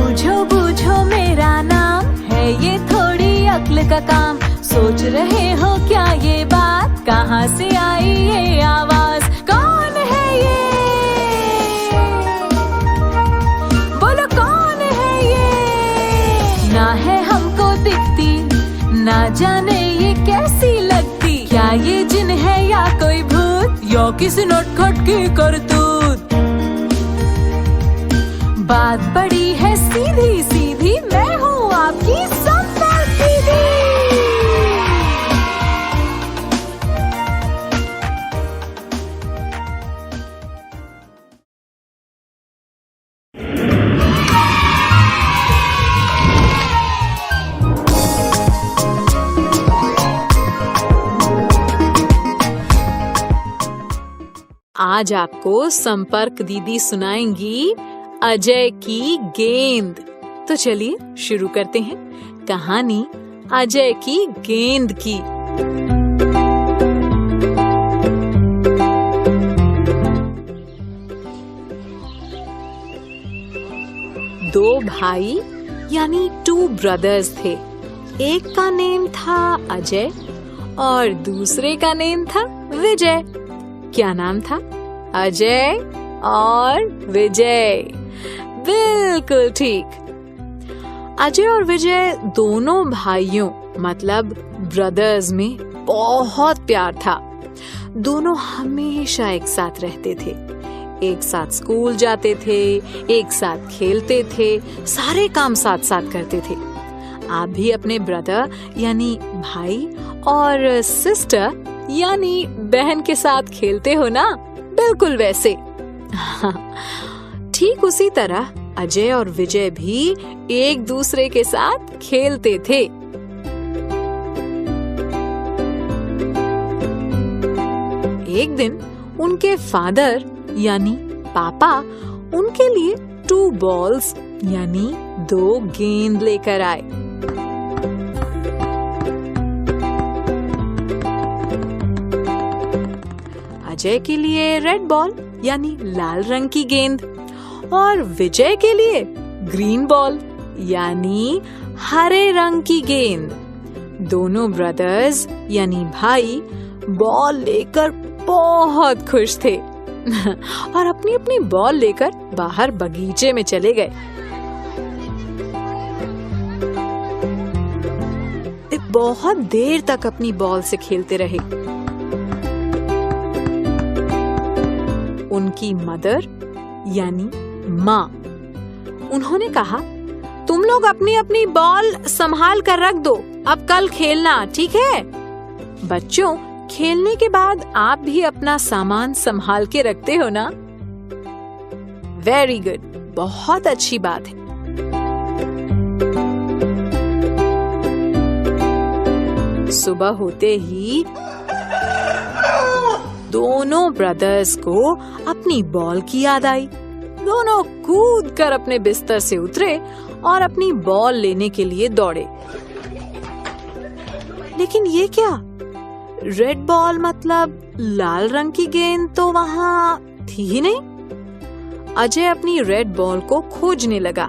बूझो बूझो मेरा नाम है ये थोड़ी अक्ल का काम। सोच रहे हो क्या ये बात, कहाँ से आई ये आवाज, कौन है ये, बोलो कौन है ये। ना है हमको दिखती, ना जाने ये कैसी लगती, क्या ये जिन है या कोई भूत, या किसी नटखट की करतूत। बात बड़ी है सीधी सीधी, मैं हूँ आपकी संपर दीदी। आज आपको संपर्क दीदी सुनाएंगी अजय की गेंद। तो चलिए शुरू करते हैं कहानी अजय की गेंद की। दो भाई यानी 2 ब्रदर्स थे। एक का नेम था अजय और दूसरे का नेम था विजय। क्या नाम था? अजय और विजय। बिल्कुल ठीक। अजय और विजय दोनों भाइयों मतलब ब्रदर्स में बहुत प्यार था। दोनों हमेशा एक साथ रहते थे, एक साथ स्कूल जाते थे, एक साथ खेलते थे, सारे काम साथ साथ करते थे। आप भी अपने ब्रदर यानी भाई और सिस्टर यानी बहन के साथ खेलते हो ना, बिल्कुल वैसे। ठीक उसी तरह अजय और विजय भी एक दूसरे के साथ खेलते थे। एक दिन उनके फादर यानी पापा उनके लिए 2 बॉल्स यानी 2 गेंद लेकर आए। अजय के लिए रेड बॉल यानी लाल रंग की गेंद और विजय के लिए ग्रीन बॉल यानी हरे रंग की गेंद। दोनों ब्रदर्स यानी भाई बॉल लेकर बहुत खुश थे और अपनी अपनी बॉल लेकर बाहर बगीचे में चले गए। वे बहुत देर तक अपनी बॉल से खेलते रहे। उनकी मदर यानी माँ उन्होंने कहा, तुम लोग अपनी अपनी बॉल संभाल कर रख दो, अब कल खेलना, ठीक है? बच्चों, खेलने के बाद आप भी अपना सामान संभाल के रखते हो ना? वेरी गुड, बहुत अच्छी बात है। सुबह होते ही दोनों ब्रदर्स को अपनी बॉल की याद आई। दोनों कूद कर अपने बिस्तर से उतरे और अपनी बॉल लेने के लिए दौड़े। लेकिन ये क्या? रेड बॉल मतलब लाल रंग की गेंद तो वहाँ थी ही नहीं। अजय अपनी रेड बॉल को खोजने लगा।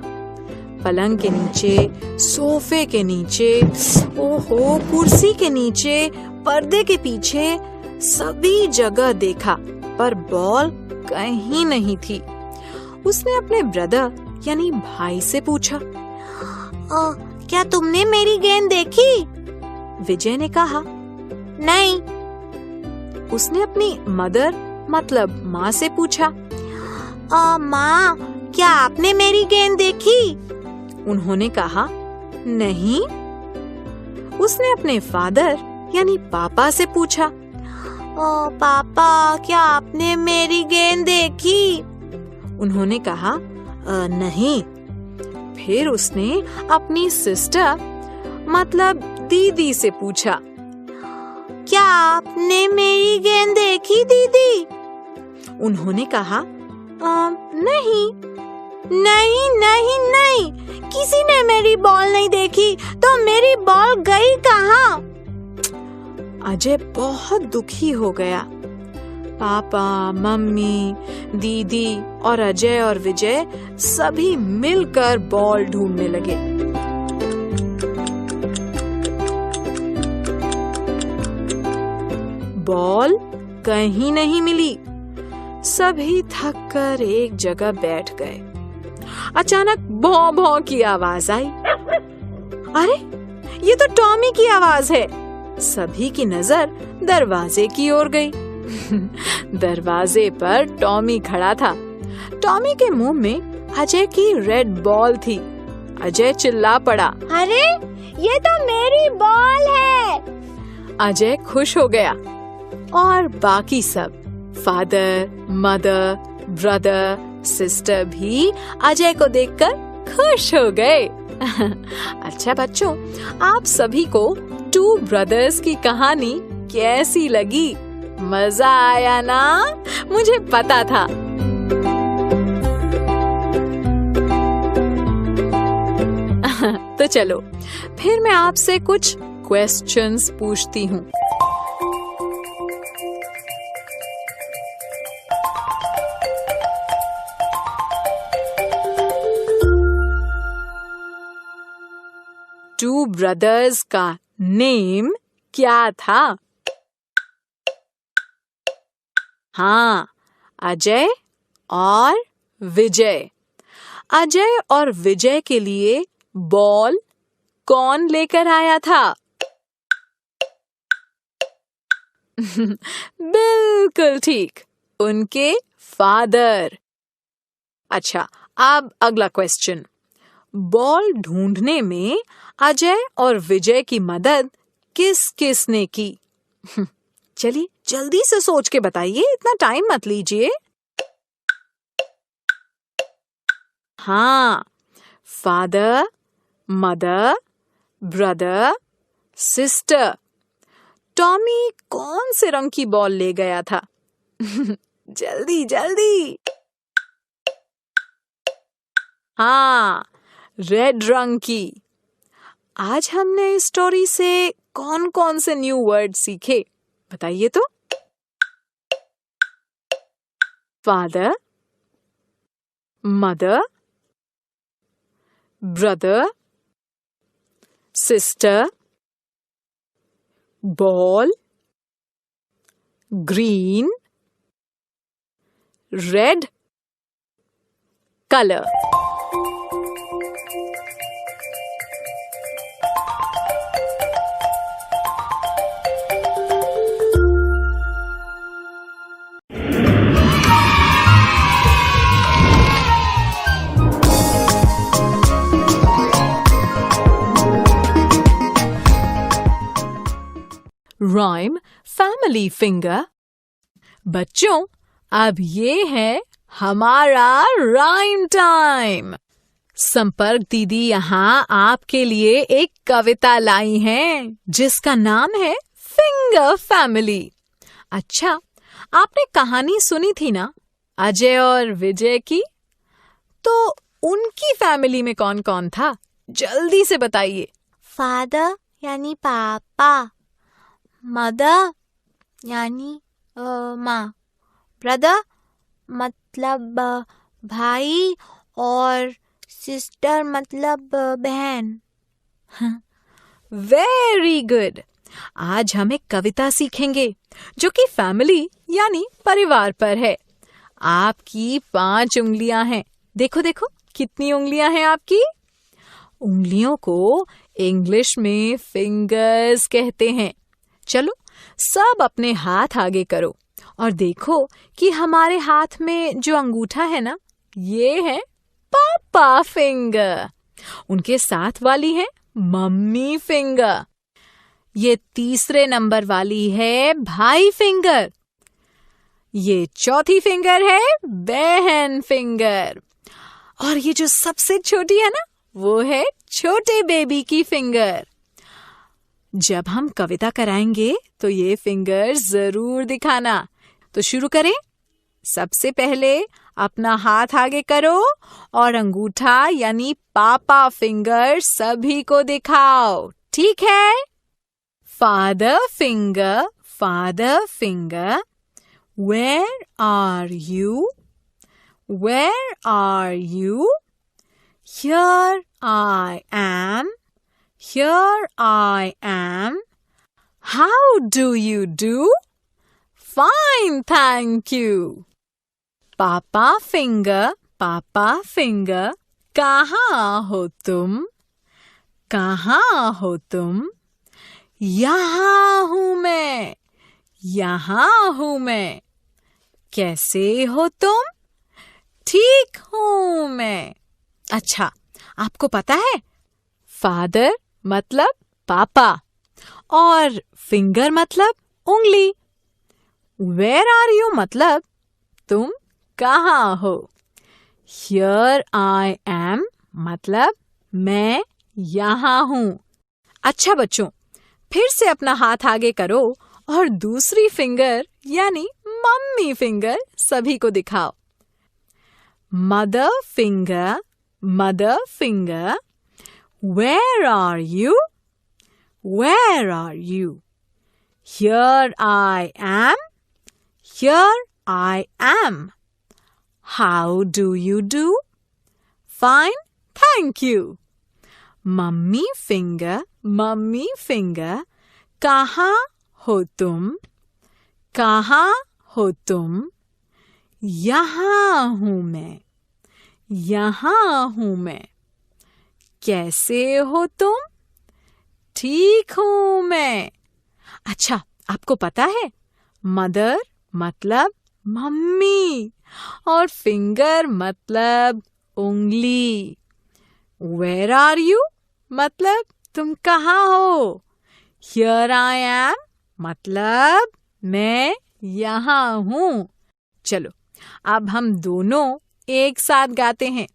पलंग के नीचे, सोफे के नीचे, ओहो, कुर्सी के नीचे, पर्दे के पीछे, सभी जगह देखा पर बॉल कहीं नहीं थी। उसने अपने ब्रदर यानी भाई से पूछा, क्या तुमने मेरी गेंद देखी? विजय ने कहा, नहीं। उसने अपनी मदर मतलब माँ से पूछा, माँ, क्या आपने मेरी गेंद देखी? उन्होंने कहा, नहीं। उसने अपने फादर यानी पापा से पूछा, पापा, क्या आपने मेरी गेंद देखी? उन्होंने कहा, नहीं। फिर उसने अपनी सिस्टर मतलब दीदी से पूछा, क्या आपने मेरी गेंद देखी दीदी? उन्होंने कहा, नहीं, नहीं, नहीं, नहीं, किसी ने मेरी बॉल नहीं देखी, तो मेरी बॉल गई कहाँ? अजय बहुत दुखी हो गया। पापा, मम्मी, दीदी और अजय और विजय सभी मिलकर बॉल ढूंढने लगे। बॉल कहीं नहीं मिली। सभी थक कर एक जगह बैठ गए। अचानक भौं भौं की आवाज आई। अरे, ये तो टॉमी की आवाज है। सभी की नजर दरवाजे की ओर गई। दरवाजे पर टॉमी खड़ा था। टॉमी के मुंह में अजय की रेड बॉल थी। अजय चिल्ला पड़ा, अरे, ये तो मेरी बॉल है। अजय खुश हो गया और बाकी सब, फादर, मदर, ब्रदर, सिस्टर भी अजय को देखकर खुश हो गए। अच्छा बच्चों, आप सभी को टू ब्रदर्स की कहानी कैसी लगी? मजा आया ना? मुझे पता था। तो चलो, फिर मैं आपसे कुछ क्वेश्चंस पूछती हूँ। टू ब्रदर्स का नेम क्या था? हाँ, अजय और विजय। अजय और विजय के लिए बॉल कौन लेकर आया था? बिल्कुल ठीक, उनके फादर। अच्छा, अब अगला क्वेश्चन। बॉल ढूंढने में अजय और विजय की मदद किस किस ने की? चलिए जल्दी से सोच के बताइए, इतना टाइम मत लीजिए। हाँ, father, mother, brother, sister. Tommy कौन से रंग की बॉल ले गया था? जल्दी जल्दी। हाँ, रेड रंग की। आज हमने इस स्टोरी से कौन कौन से न्यू वर्ड सीखे, बताइए तो। Father, mother, brother, sister, ball, green, red, colour. Rhyme family finger. बच्चों, अब ये है हमारा राइम टाइम। संपर्क दीदी यहाँ आपके लिए एक कविता लाई हैं जिसका नाम है फिंगर फैमिली। अच्छा, आपने कहानी सुनी थी ना अजय और विजय की? तो उनकी फैमिली में कौन कौन था? जल्दी से बताइए। फादर यानी पापा, मदर यानी माँ, ब्रदर मतलब भाई और सिस्टर मतलब बहन। Very good. आज हम एक कविता सीखेंगे जो कि फैमिली यानी परिवार पर है। आपकी 5 उंगलियां हैं। देखो देखो कितनी उंगलियां हैं आपकी। उंगलियों को इंग्लिश में फिंगर्स कहते हैं। चलो सब अपने हाथ आगे करो और देखो कि हमारे हाथ में जो अंगूठा है ना, ये है पापा फिंगर। उनके साथ वाली है मम्मी फिंगर। ये तीसरे नंबर वाली है भाई फिंगर। ये चौथी फिंगर है बहन फिंगर। और ये जो सबसे छोटी है ना, वो है छोटे बेबी की फिंगर। जब हम कविता कराएंगे तो ये फिंगर जरूर दिखाना। तो शुरू करें। सबसे पहले अपना हाथ आगे करो और अंगूठा यानी पापा फिंगर सभी को दिखाओ। ठीक है? Father finger Where are you? Where are you? Here I am. Here I am. How do you do? Fine, thank you. Papa finger, कहाँ हो तुम? कहाँ हो तुम? यहाँ हूँ मैं, यहाँ हूँ मैं. कैसे हो तुम? ठीक हूँ मैं. अच्छा, आपको पता है फादर मतलब पापा और फिंगर मतलब उंगली. वेयर आर यू मतलब तुम कहाँ हो. हियर आई एम मतलब मैं यहाँ हूँ. अच्छा बच्चों, फिर से अपना हाथ आगे करो और दूसरी फिंगर यानी मम्मी फिंगर सभी को दिखाओ. Mother finger, where are you? Where are you? Here I am, here I am. How do you do? Fine, thank you. Mummy finger, कहाँ हो तुम? कहाँ हो तुम? यहाँ हूँ मैं, यहाँ हूँ मैं. कैसे हो तुम? ठीक हूँ मैं. अच्छा, आपको पता है मदर मतलब मम्मी और फिंगर मतलब उंगली. वेयर आर यू मतलब तुम कहाँ हो. हियर आई एम मतलब मैं यहाँ हूँ. चलो, अब हम दोनों एक साथ गाते हैं.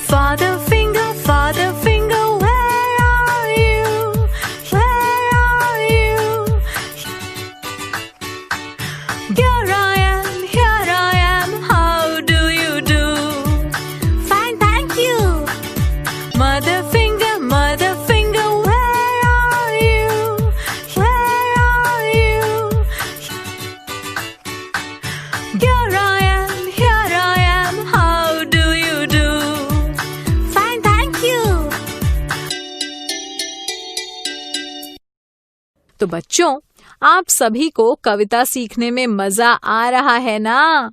Father finger, where are you? Where are you? Here I am, how do you do? Fine, thank you. Mother finger, where are you? Where are you? Here I am, how do you do? तो बच्चों, आप सभी को कविता सीखने में मजा आ रहा है ना?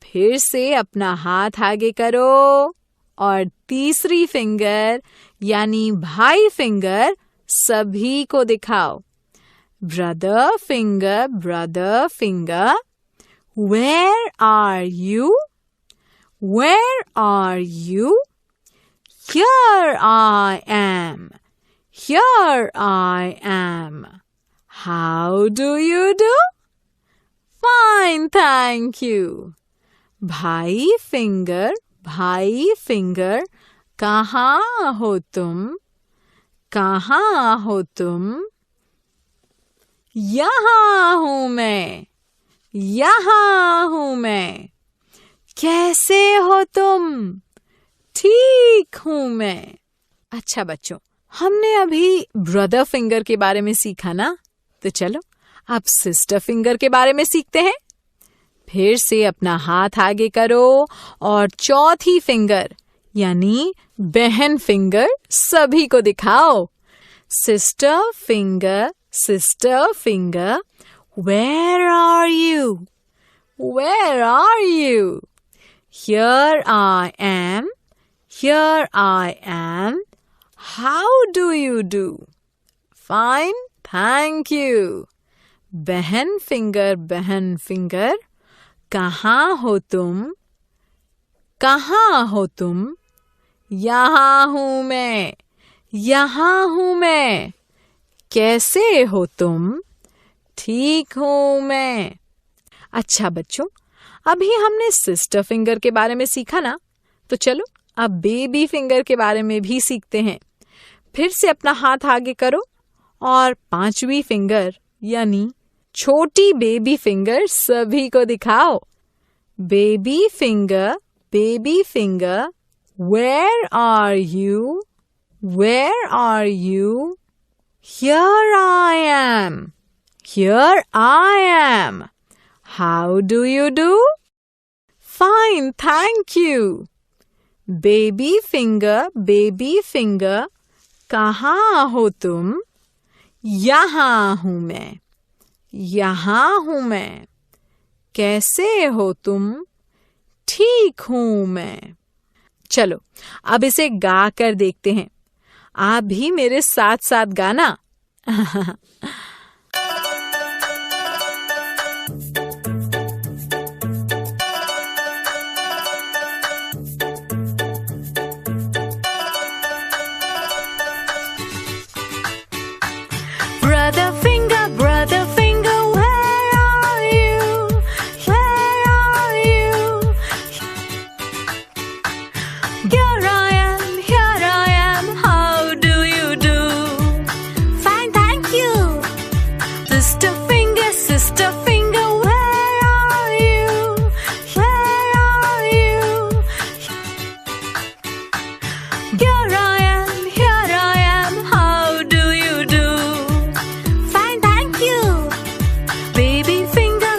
फिर से अपना हाथ आगे करो और तीसरी फिंगर यानी भाई फिंगर सभी को दिखाओ. Brother finger, where are you? Where are you? Here I am, here I am. How do you do? Fine, thank you. भाई फिंगर, कहाँ हो तुम? कहाँ हो तुम? यहाँ हूँ मैं, यहाँ हूँ मैं. कैसे हो तुम? ठीक हूँ मैं. अच्छा बच्चों, हमने अभी ब्रदर फिंगर के बारे में सीखा ना? तो चलो अब सिस्टर फिंगर के बारे में सीखते हैं. फिर से अपना हाथ आगे करो और चौथी फिंगर यानी बहन फिंगर सभी को दिखाओ. Sister finger, where are you? Where are you? Here I am, here I am. How do you do? Fine, thank you. बहन फिंगर, कहाँ हो तुम? कहाँ हो तुम? यहाँ हूँ मैं, यहाँ हूँ मैं. कैसे हो तुम? ठीक हूँ मैं. अच्छा बच्चों, अभी हमने सिस्टर फिंगर के बारे में सीखा ना? तो चलो अब बेबी फिंगर के बारे में भी सीखते हैं. फिर से अपना हाथ आगे करो और पांचवी फिंगर यानी छोटी बेबी फिंगर सभी को दिखाओ। Baby finger, where are you? Where are you? Here I am. Here I am. How do you do? Fine, thank you. Baby finger, कहाँ हो तुम? यहाँ हूँ मैं, यहाँ हूँ मैं। कैसे हो तुम? ठीक हूँ मैं। चलो अब इसे गा कर देखते हैं। आप भी मेरे साथ साथ गाना। Brother finger, where are you? Where are you? Here I am, how do you do? Fine, thank you. Sister finger, where are you? Where are you? Here I am, how do you do? Fine, thank you. Baby finger,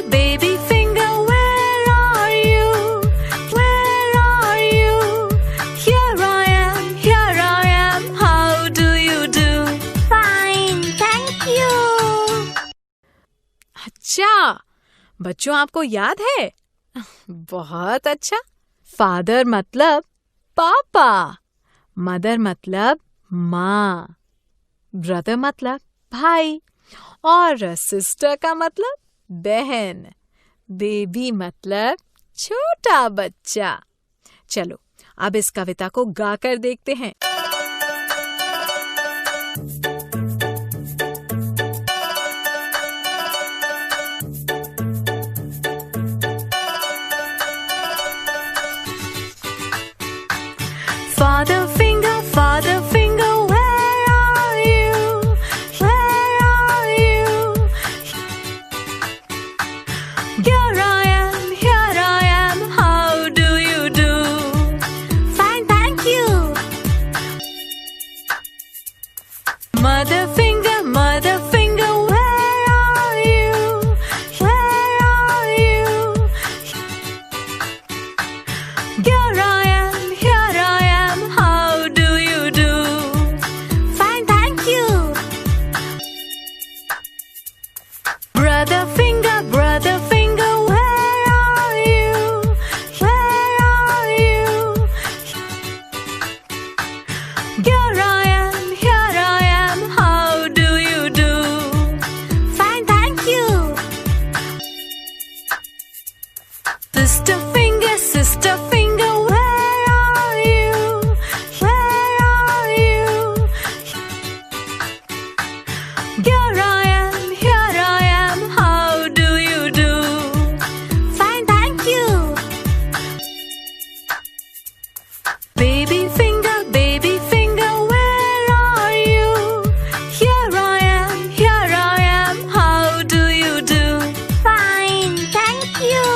where are you? Where are you? Here I am, how do you do? Fine, thank you. अच्छा बच्चों, आपको याद है? बहुत अच्छा। Father मतलब पापा, mother मतलब माँ, ब्रदर मतलब भाई और सिस्टर का मतलब बहन, बेबी मतलब छोटा बच्चा। चलो अब इस कविता को गाकर देखते हैं। Father finger, where are you? Where are you? Here I am, how do you do? Fine, thank you. Mother finger, where are you? Where are you? Here I am, how do you do? Fine, thank you. Brother finger, where are you? Where are you? Here I am, how do you do? Fine, thank you. Sister finger, where are you? Where are you? Here I am, how do you do? Fine, thank you. Baby finger, where are you? Here I am, how do you do? Fine, thank you.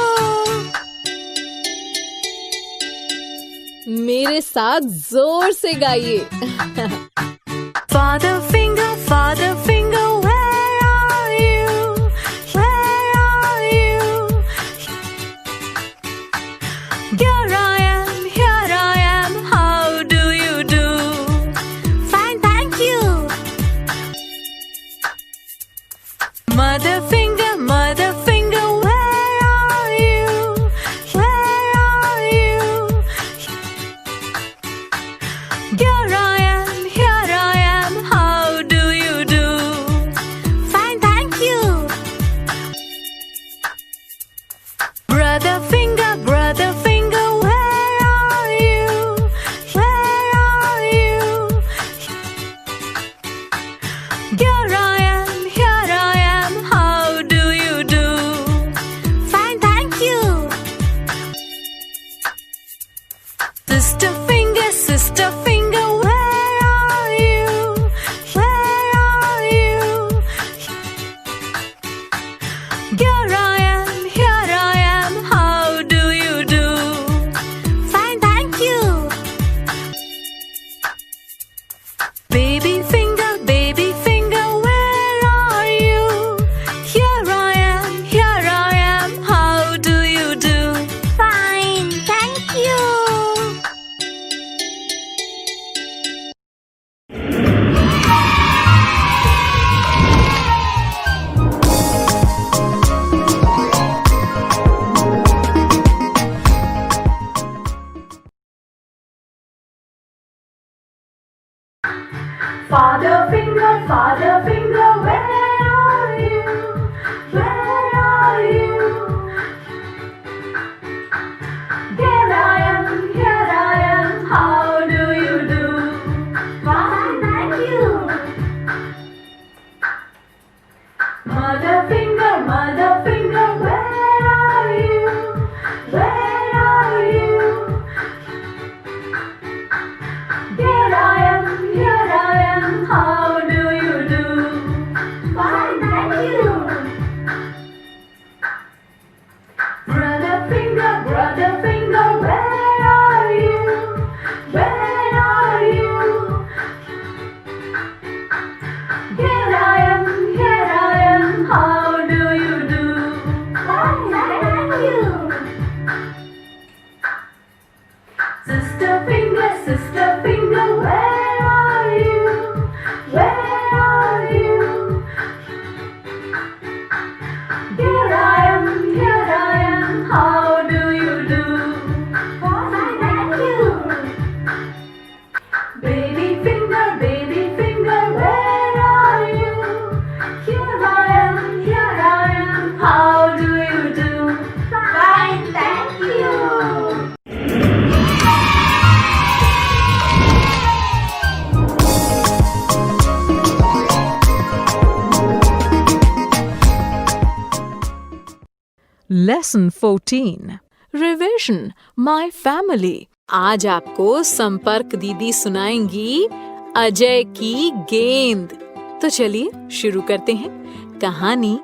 मेरे साथ जोर से गाइए। Father finger, where are you? Where are you? Here I am, how do you do? Fine, thank you. Mother finger, where are you? Where are you? Here I am, how Baby finger, where are you? Here I am, how do you do? Fine, thank you. Father finger, where are you? Where are you? Here I am, how do you do? Fine, thank you. Mother finger, where are you? Where are you? Here I am, how do you do? Fine, thank you. Brother finger, where are you? Where are you? Here I am, how do you do? Fine, thank you. Sister finger, where are you? Where are you? Here I am, how do you do? Fine, thank you. Baby finger, where are you? Here I am, how do you do? Fine, thank you. Lesson 14 Revision My Family। आज आपको संपर्क दीदी सुनाएंगी अजय की गेंद। तो चलिए शुरू करते हैं कहानी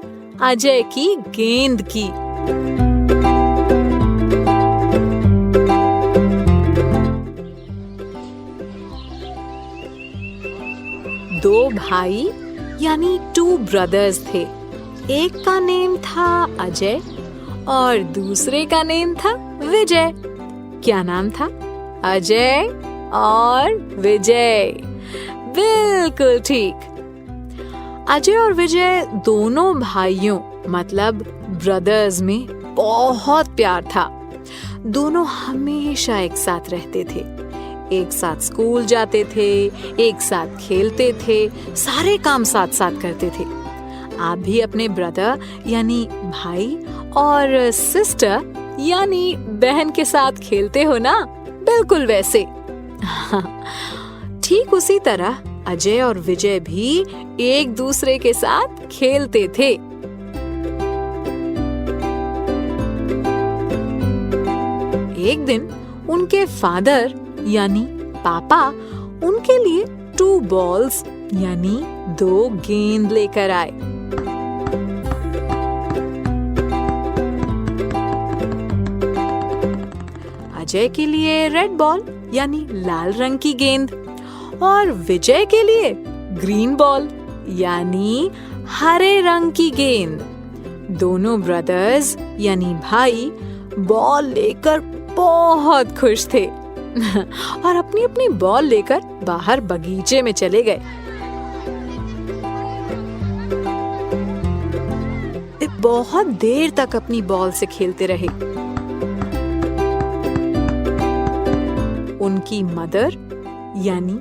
अजय की गेंद की। दो भाई यानी 2 ब्रदर्स थे। एक का नेम था अजय और दूसरे का नेम था विजय। क्या नाम था? अजय और विजय। बिल्कुल ठीक। अजय और विजय दोनों भाइयों मतलब ब्रदर्स में बहुत प्यार था। दोनों हमेशा एक साथ रहते थे, एक साथ स्कूल जाते थे, एक साथ खेलते थे, सारे काम साथ साथ करते थे। आप भी अपने ब्रदर यानी भाई और सिस्टर यानी बहन के साथ खेलते हो ना? बिल्कुल वैसे। ठीक उसी तरह अजय और विजय भी एक दूसरे के साथ खेलते थे। एक दिन उनके फादर यानी पापा उनके लिए 2 बॉल्स यानी 2 गेंद लेकर आए। अजय के लिए रेड बॉल यानी लाल रंग की गेंद और विजय के लिए ग्रीन बॉल यानी हरे रंग की गेंद। दोनों ब्रदर्स यानी भाई बॉल लेकर बहुत खुश थे और अपनी अपनी बॉल लेकर बाहर बगीचे में चले गए। वे बहुत देर तक अपनी बॉल से खेलते रहे। उनकी मदर यानी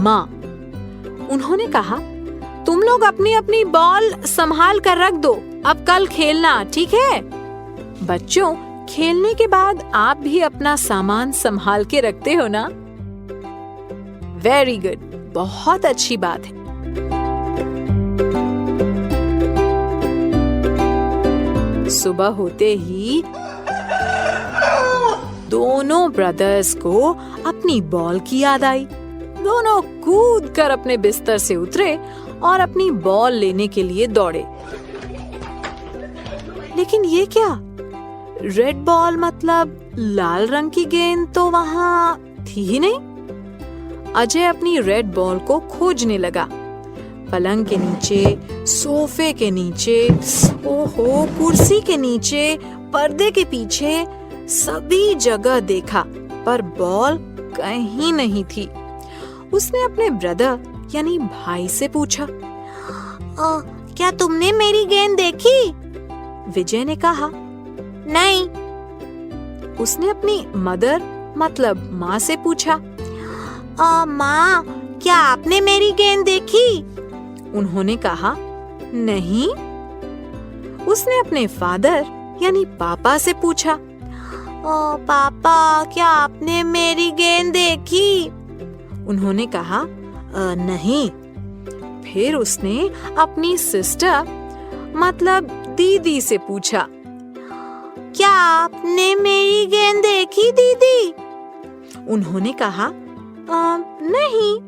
माँ उन्होंने कहा, तुम लोग अपनी अपनी बॉल संभाल कर रख दो, अब कल खेलना, ठीक है? बच्चों, खेलने के बाद आप भी अपना सामान संभाल के रखते हो ना? वेरी गुड, बहुत अच्छी बात है। सुबह होते ही दोनों ब्रदर्स को अपनी बॉल की याद आई। दोनों कूद कर अपने बिस्तर से उतरे और अपनी बॉल लेने के लिए दौड़े। लेकिन ये क्या? रेड बॉल मतलब लाल रंग की गेंद तो वहाँ थी ही नहीं। अजय अपनी रेड बॉल को खोजने लगा। पलंग के नीचे, सोफे के नीचे, ओहो, कुर्सी के नीचे, पर्दे के पीछे, सभी जगह देखा, पर बॉल कहीं नहीं थी। उसने अपने ब्रदर यानी भाई से पूछा, क्या तुमने मेरी गेंद देखी? विजय ने कहा, नहीं। उसने अपनी मदर मतलब माँ से पूछा, माँ, क्या आपने मेरी गेंद देखी? उन्होंने कहा, नहीं। उसने अपने फादर यानी पापा से पूछा, पापा, क्या आपने मेरी गेंद देखी? उन्होंने कहा, नहीं। फिर उसने अपनी सिस्टर मतलब दीदी से पूछा, क्या आपने मेरी गेंद देखी दीदी? उन्होंने कहा, नहीं।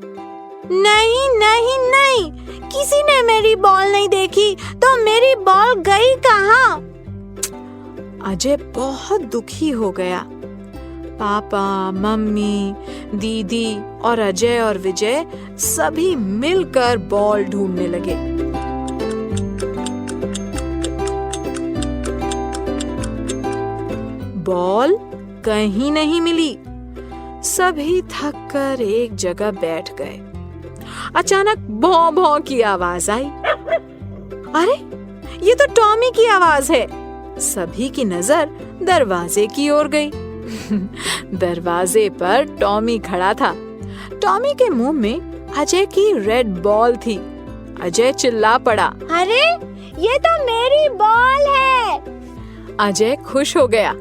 नहीं नहीं नहीं, किसी ने मेरी बॉल नहीं देखी, तो मेरी बॉल गई कहाँ? अजय बहुत दुखी हो गया। पापा, मम्मी, दीदी और अजय और विजय सभी मिलकर बॉल ढूंढने लगे। बॉल कहीं नहीं मिली। सभी थक कर एक जगह बैठ गए। अचानक भौं भौं की आवाज आई। अरे, ये तो टॉमी की आवाज है। सभी की नजर दरवाजे की ओर गई। दरवाजे पर टॉमी खड़ा था। टॉमी के मुंह में अजय की रेड बॉल थी। अजय चिल्ला पड़ा, अरे, ये तो मेरी बॉल है। अजय खुश हो गया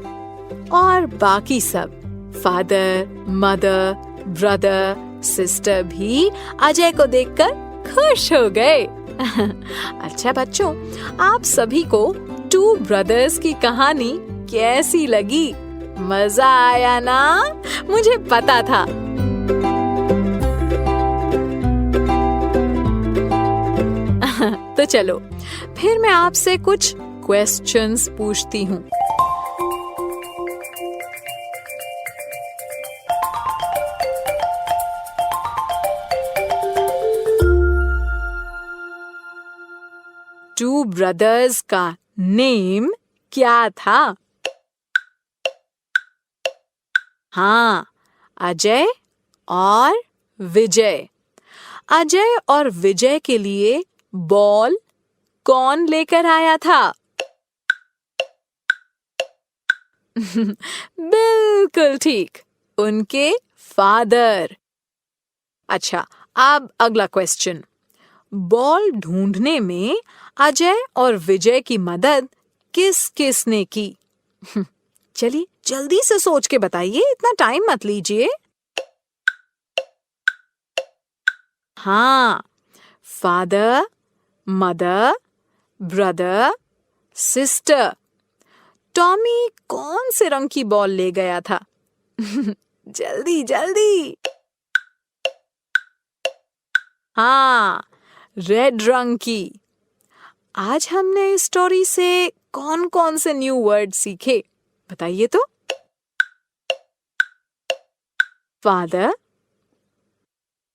और बाकी सब, फादर, मदर, ब्रदर, सिस्टर भी अजय को देखकर खुश हो गए। अच्छा बच्चों, आप सभी को टू ब्रदर्स की कहानी कैसी लगी? मजा आया ना? मुझे पता था। तो चलो, फिर मैं आपसे कुछ क्वेश्चंस पूछती हूँ। टू ब्रदर्स का नेम क्या था? हाँ, अजय और विजय। अजय और विजय के लिए बॉल कौन लेकर आया था? बिल्कुल ठीक, उनके फादर। अच्छा, अब अगला क्वेश्चन। बॉल ढूंढने में अजय और विजय की मदद किस किस ने की? चलिए जल्दी से सोच के बताइए, इतना टाइम मत लीजिए। हाँ, father, mother, brother, sister. Tommy कौन से रंग की बॉल ले गया था? जल्दी जल्दी। हाँ, रेड रंग की। आज हमने इस स्टोरी से कौन कौन से न्यू वर्ड सीखे, बताइए तो। Father,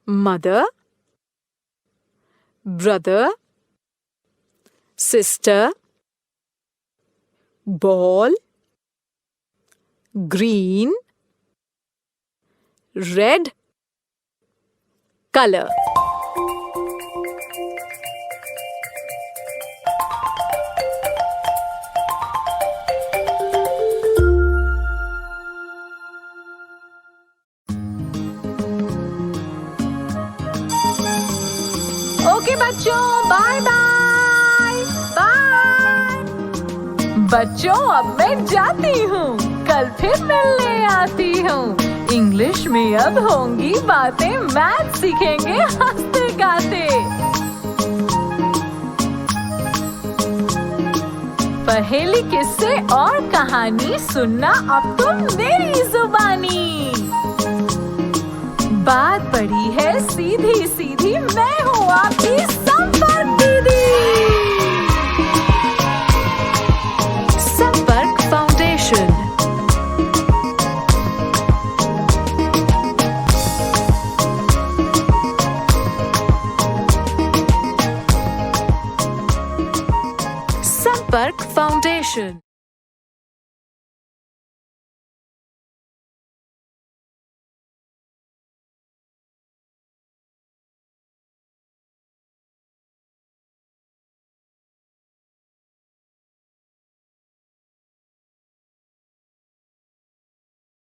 mother, brother, sister, ball, green, red, colour. Okay बच्चों, बाय बाय बाय। बच्चों, अब मैं जाती हूँ, कल फिर मिलने आती हूँ। इंग्लिश में अब होंगी बातें, मैथ सीखेंगे हंसते गाते। पहेली, किस्से और कहानी सुनना अब तुम मेरी जुबानी। बात बड़ी है सीधी सीधी, मैं हूँ आपकी संपर्क दीदी। संपर्क फाउंडेशन। संपर्क फाउंडेशन।